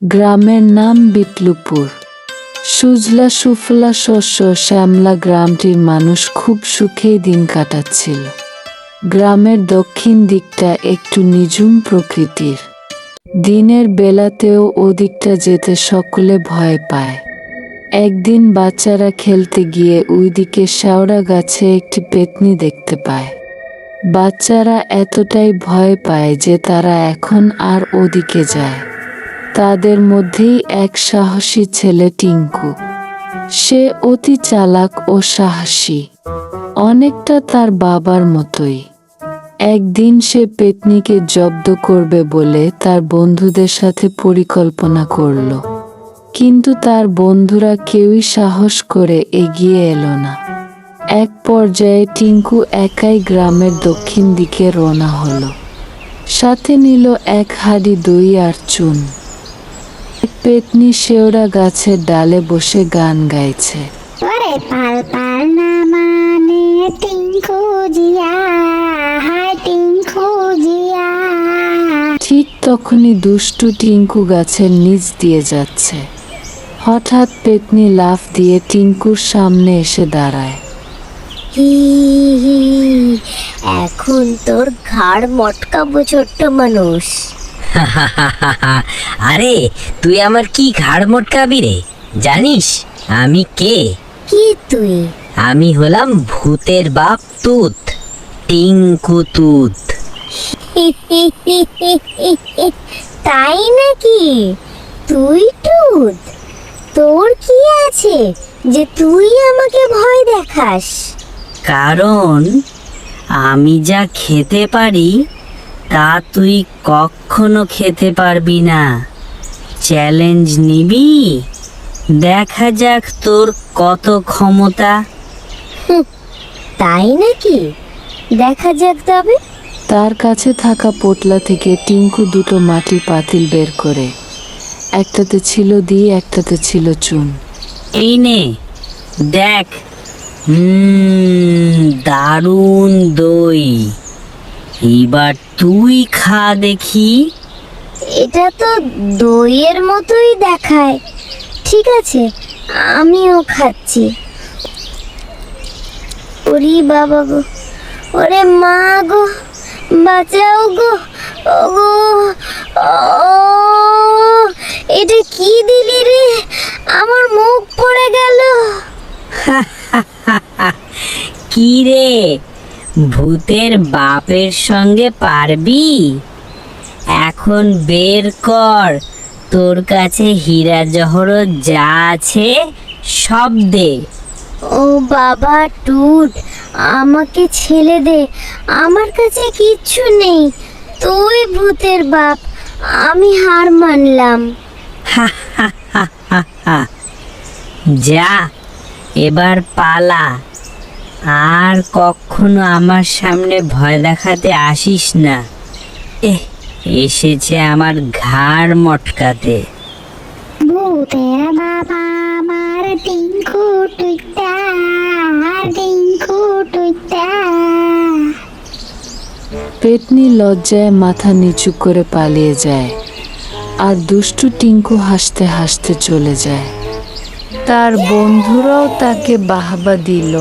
গ্রামের নাম বিটলুপুর। সুজলা সুফলা শস্য শ্যামলা গ্রামটির মানুষ খুব সুখেই দিন কাটাচ্ছিল। গ্রামের দক্ষিণ দিকটা একটু নিঝুম প্রকৃতির। দিনের বেলাতেও ওদিকটা যেতে সকলে ভয় পায়। একদিন বাচ্চারা খেলতে গিয়ে ওইদিকে শেওড়া গাছে একটি পেত্নী দেখতে পায়। বাচ্চারা এতটাই ভয় পায় যে তারা এখন আর ওদিকে যায়। তাদের মধ্যেই এক সাহসী ছেলে টিঙ্কু। সে অতি চালাক ও সাহসী, অনেকটা তার বাবার মতোই। একদিন সে পেত্নীকে জব্দ করবে বলে তার বন্ধুদের সাথে পরিকল্পনা করল, কিন্তু তার বন্ধুরা কেউই সাহস করে এগিয়ে এলো না। এক পর্যায়ে টিঙ্কু একাই গ্রামের দক্ষিণ দিকে রওনা হলো। সাথে নিল এক হাঁড়ি দই আর চুন। পেত্নী শেওড়া গাছের ডালে বসে গান গাইছে। ওরে পাল পাল না মানে টিঙ্কু জিয়া, হায় টিঙ্কু জিয়া। ঠিক তখনই দুষ্টু টিঙ্কু গাছের নিচ দিয়ে যাচ্ছে। হঠাৎ পেত্নী লাফ দিয়ে টিঙ্কুর সামনে এসে দাঁড়ায়। হি হি, এখন তোর ঘাড় মটকাবো ছোট্ট মানুষ। আরে তুই আমার কি ঘাড় মটকাবি রে? জানিস আমি কে? কি তুই? আমি হলাম ভূতের বাপ তুত, টিঙ্কু তুত। তাই নাকি? তুই টুত? তোর কি আছে যে তুই আমাকে ভয় দেখাস? কারণ আমি যা খেতে পারি তা তুই কখনো খেতে পারবি না। চ্যালেঞ্জ নিবি? দেখা যাক তোর কত ক্ষমতা। তাই নাকি? দেখা যাক তবে। তার কাছে থাকা পোটলা থেকে টিঙ্কু দুটো মাটির পাতিল বের করে, একটাতে ছিল দিয়ে একটাতে ছিল চুন। এই নে দেখ, দারুণ দই। এবার তুই খা দেখি। এটা তো দইয়ের মতোই দেখায়। ঠিক আছে, আমিও খাচ্ছি। ওরে বাবা গো, ওরে মা গো, বাঁচাও গো, ওগো, এটা কি দিলি রে? আমার মুখ পড়ে গেল। কি রে, ভূতের বাপের সঙ্গে পারবি? এখন বের কর তোর কাছে হীরা জহরত যা আছে সব দে। ও বাবা টুট, আমাকে ছেড়ে দে, আমার কাছে কিচ্ছু নেই। তুই ভূতের বাপ, আমি হার মানলাম। যা এবার পালা, আর কখনো আমার সামনে ভয় দেখাতে আসিস না। এসেছে আমার ঘাড় মটকাতে। ভূতের বাবা আমার টিঙ্কু টুইটা, টিঙ্কু টুইটা। পেত্নী লজ্জায় মাথা নিচু করে পালিয়ে যায়, আর দুষ্টু টিঙ্কু হাসতে হাসতে চলে যায়। তার বন্ধুরাও তাকে বাহবা দিল।